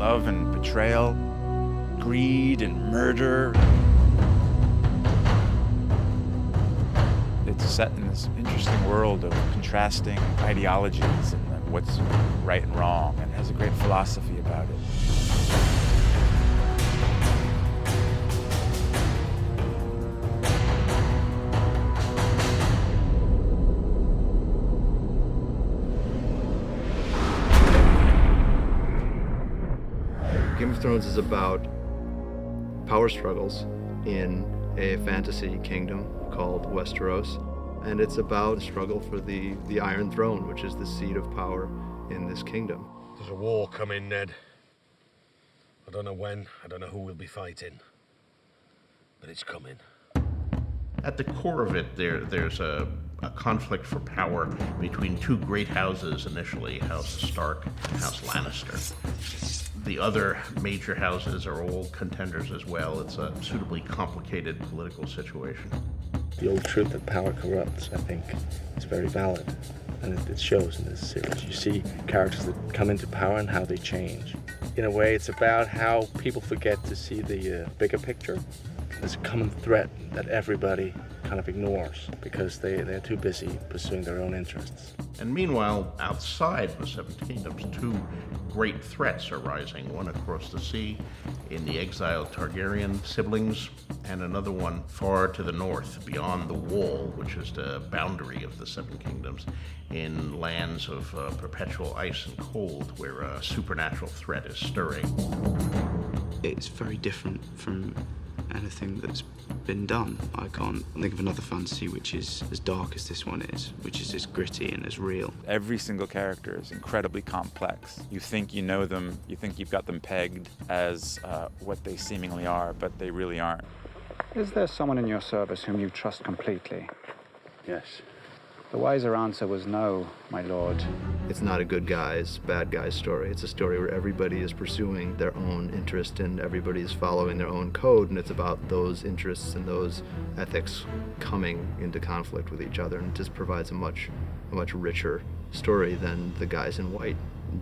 love and betrayal, greed and murder. It's set in this interesting world of contrasting ideologies and what's right and wrong, and has a great philosophy about it. Game of Thrones is about power struggles in a fantasy kingdom called Westeros, and it's about the struggle for the Iron Throne, which is the seat of power in this kingdom. There's a war coming, Ned. I don't know when, I don't know who we'll be fighting, but it's coming. At the core of it, there's a conflict for power between two great houses initially, House Stark and House Lannister. The other major houses are all contenders as well. It's a suitably complicated political situation. The old truth that power corrupts, I think, is very valid. And it shows in this series. You see characters that come into power and how they change. In a way, it's about how people forget to see the bigger picture. There's a common threat that everybody kind of ignores because they're too busy pursuing their own interests. And meanwhile, outside the Seven Kingdoms, two great threats are rising. One across the sea in the exiled Targaryen siblings, and another one far to the north, beyond the Wall, which is the boundary of the Seven Kingdoms, in lands of perpetual ice and cold, where a supernatural threat is stirring. It's very different from anything that's been done. I can't think of another fantasy which is as dark as this one is, which is as gritty and as real. Every single character is incredibly complex. You think you know them, you think you've got them pegged as what they seemingly are, but they really aren't. Is there someone in your service whom you trust completely? Yes. The wiser answer was no, my lord. It's not a good guys, bad guys story. It's a story where everybody is pursuing their own interest and everybody is following their own code, and it's about those interests and those ethics coming into conflict with each other, and it just provides a much richer story than the guys in white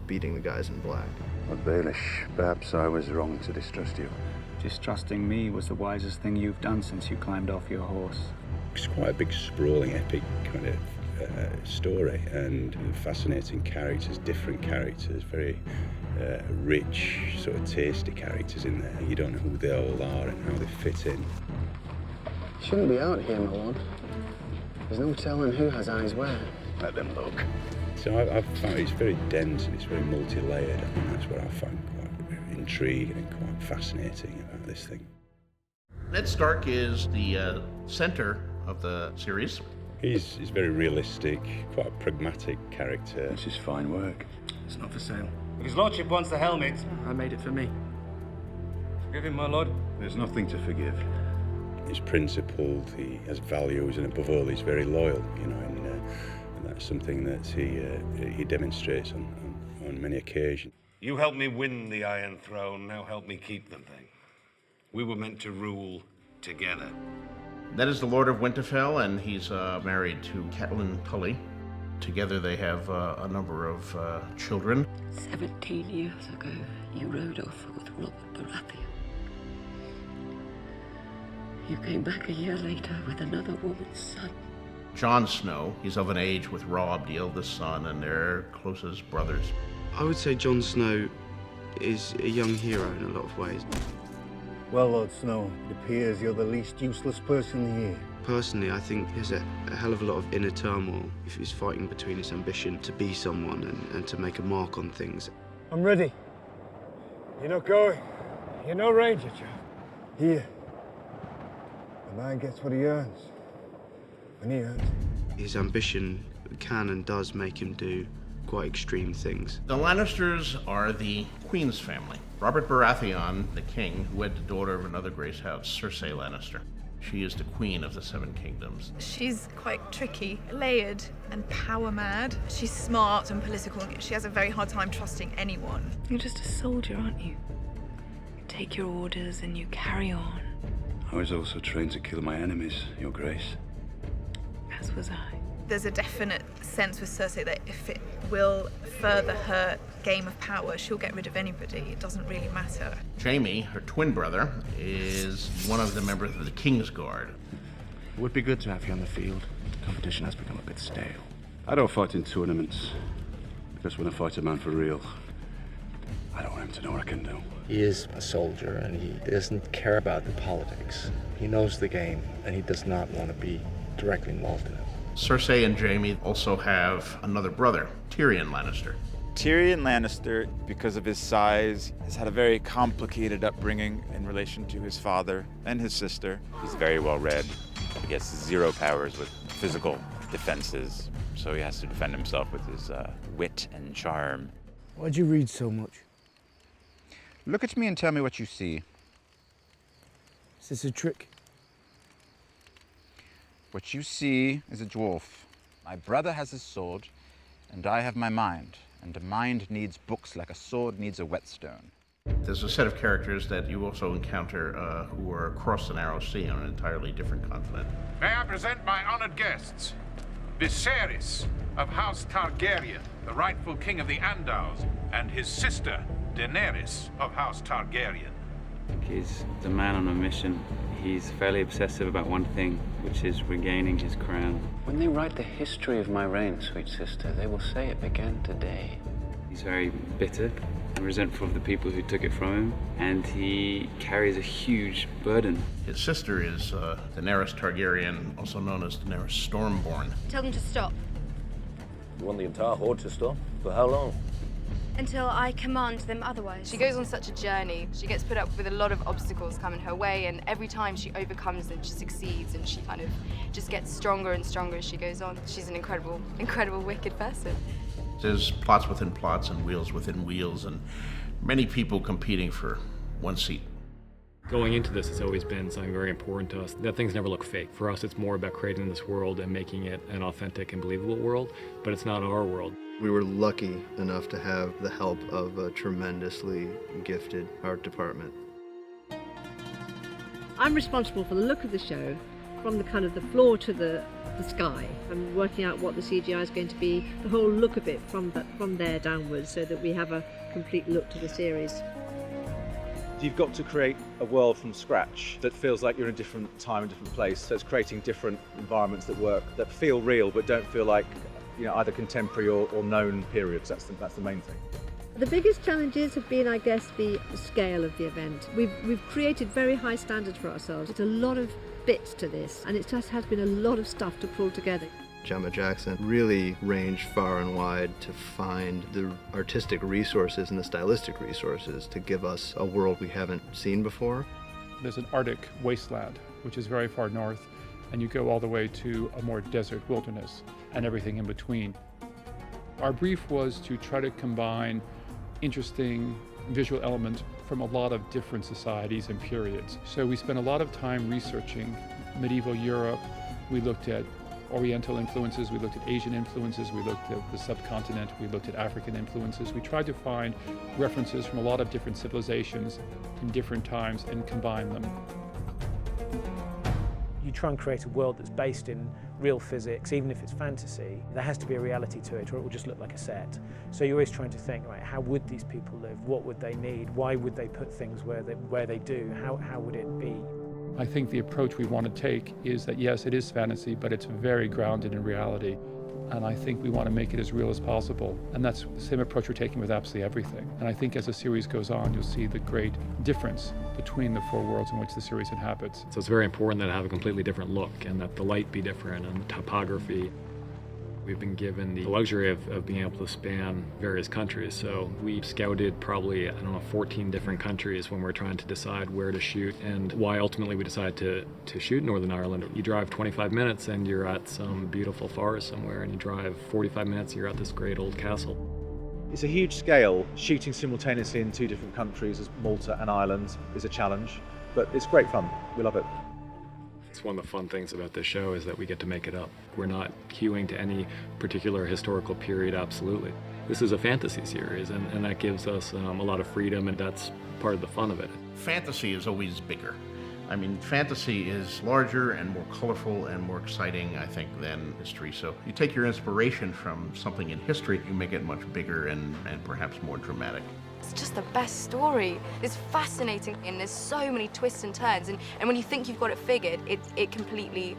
beating the guys in black. Lord Baelish, perhaps I was wrong to distrust you. Distrusting me was the wisest thing you've done since you climbed off your horse. It's quite a big, sprawling, epic kind of story, and fascinating characters, different characters, very rich, sort of tasty characters in there. You don't know who they all are and how they fit in. Shouldn't be out here, my lord. There's no telling who has eyes where. Let them look. So I've found it's very dense and it's very multi-layered. I think that's what I found quite intriguing and quite fascinating about this thing. Ned Stark is the center of the series. He's very realistic, quite a pragmatic character. This is fine work. It's not for sale. His lordship wants the helmet. I made it for me. Forgive him, my lord. There's nothing to forgive. He's principled, he has values, and above all, he's very loyal, you know, and that's something that he demonstrates on many occasions. You helped me win the Iron Throne, now help me keep the thing. We were meant to rule together. Ned is the Lord of Winterfell, and he's married to Catelyn Tully. Together they have a number of children. 17 years ago, you rode off with Robert Baratheon. You came back a year later with another woman's son. Jon Snow, he's of an age with Robb, the eldest son, and they're closest brothers. I would say Jon Snow is a young hero in a lot of ways. Well, Lord Snow, it appears you're the least useless person here. Personally, I think there's a hell of a lot of inner turmoil if he's fighting between his ambition to be someone and to make a mark on things. I'm ready. You're not going. You're no ranger, chap. Here. A man gets what he earns. When he earns it. His ambition can and does make him do quite extreme things. The Lannisters are the Queen's family. Robert Baratheon, the king, wed the daughter of another great house, Cersei Lannister. She is the queen of the Seven Kingdoms. She's quite tricky, layered, and power mad. She's smart and political. She has a very hard time trusting anyone. You're just a soldier, aren't you? You take your orders and you carry on. I was also trained to kill my enemies, Your Grace. As was I. There's a definite sense with Cersei that if it will further her game of power. She'll get rid of anybody. It doesn't really matter. Jaime, her twin brother, is one of the members of the King's Guard. It would be good to have you on the field. The competition has become a bit stale. I don't fight in tournaments, because when I fight a man for real, I don't want him to know what I can do. He is a soldier, and he doesn't care about the politics. He knows the game, and he does not want to be directly involved in it. Cersei and Jaime also have another brother, Tyrion Lannister. Tyrion Lannister, because of his size, has had a very complicated upbringing in relation to his father and his sister. He's very well read. He has 0 powers with physical defenses, so he has to defend himself with his wit and charm. Why'd you read so much? Look at me and tell me what you see. Is this a trick? What you see is a dwarf. My brother has his sword, and I have my mind. And a mind needs books like a sword needs a whetstone. There's a set of characters that you also encounter who are across the Narrow Sea on an entirely different continent. May I present my honored guests? Viserys of House Targaryen, the rightful king of the Andals, and his sister, Daenerys of House Targaryen. He's a man on a mission. He's fairly obsessive about one thing, which is regaining his crown. When they write the history of my reign, sweet sister, they will say it began today. He's very bitter and resentful of the people who took it from him, and he carries a huge burden. His sister is Daenerys Targaryen, also known as Daenerys Stormborn. Tell them to stop. You want the entire horde to stop? For how long? Until I command them otherwise. She goes on such a journey. She gets put up with a lot of obstacles coming her way, and every time she overcomes them, she succeeds, and she kind of just gets stronger and stronger as she goes on. She's an incredible, incredible, wicked person. There's plots within plots and wheels within wheels, and many people competing for one seat. Going into this, it's always been something very important to us, that things never look fake. For us, it's more about creating this world and making it an authentic and believable world, but it's not our world. We were lucky enough to have the help of a tremendously gifted art department. I'm responsible for the look of the show, from the kind of the floor to the sky. I'm working out what the CGI is going to be, the whole look of it from there downwards, so that we have a complete look to the series. You've got to create a world from scratch that feels like you're in a different time and different place. So it's creating different environments that work, that feel real but don't feel like, either contemporary or known periods. That's the main thing. The biggest challenges have been, I guess, the scale of the event. We've created very high standards for ourselves. It's a lot of bits to this, and it just has been a lot of stuff to pull together. Gemma Jackson really ranged far and wide to find the artistic resources and the stylistic resources to give us a world we haven't seen before. There's an Arctic wasteland, which is very far north, and you go all the way to a more desert wilderness and everything in between. Our brief was to try to combine interesting visual elements from a lot of different societies and periods. So we spent a lot of time researching medieval Europe. We looked at Oriental influences, we looked at Asian influences, we looked at the subcontinent, we looked at African influences. We tried to find references from a lot of different civilizations in different times and combine them. You try and create a world that's based in real physics, even if it's fantasy, there has to be a reality to it or it will just look like a set. So you're always trying to think, right, how would these people live? What would they need? Why would they put things where they do? How would it be? I think the approach we want to take is that, yes, it is fantasy, but it's very grounded in reality. And I think we want to make it as real as possible. And that's the same approach we're taking with absolutely everything. And I think as the series goes on, you'll see the great difference between the four worlds in which the series inhabits. So it's very important that it have a completely different look and that the light be different and the topography. We've been given the luxury of being able to span various countries. So we scouted probably, 14 different countries when we're trying to decide where to shoot and why ultimately we decided to shoot Northern Ireland. You drive 25 minutes and you're at some beautiful forest somewhere, and you drive 45 minutes and you're at this great old castle. It's a huge scale. Shooting simultaneously in two different countries as Malta and Ireland is a challenge, but it's great fun. We love it. It's one of the fun things about this show is that we get to make it up. We're not hewing to any particular historical period, absolutely. This is a fantasy series, and that gives us a lot of freedom, and that's part of the fun of it. Fantasy is always bigger. I mean, fantasy is larger and more colorful and more exciting, I think, than history. So you take your inspiration from something in history, you make it much bigger and perhaps more dramatic. It's just the best story. It's fascinating, and there's so many twists and turns. And when you think you've got it figured, it completely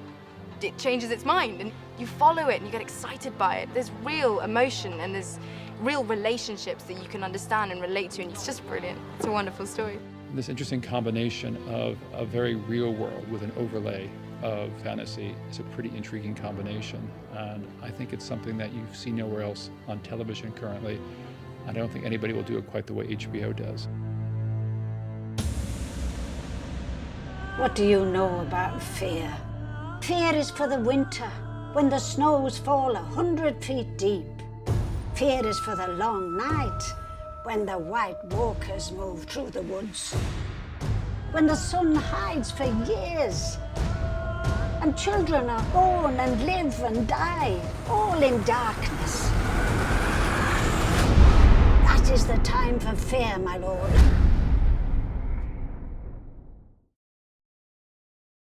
changes its mind. And you follow it and you get excited by it. There's real emotion and there's real relationships that you can understand and relate to. And it's just brilliant. It's a wonderful story. This interesting combination of a very real world with an overlay of fantasy is a pretty intriguing combination. And I think it's something that you see nowhere else on television currently. I don't think anybody will do it quite the way HBO does. What do you know about fear? Fear is for the winter, when the snows fall 100 feet deep. Fear is for the long night, when the white walkers move through the woods. When the sun hides for years, and children are born and live and die, all in darkness. That is the time for fear, my lord.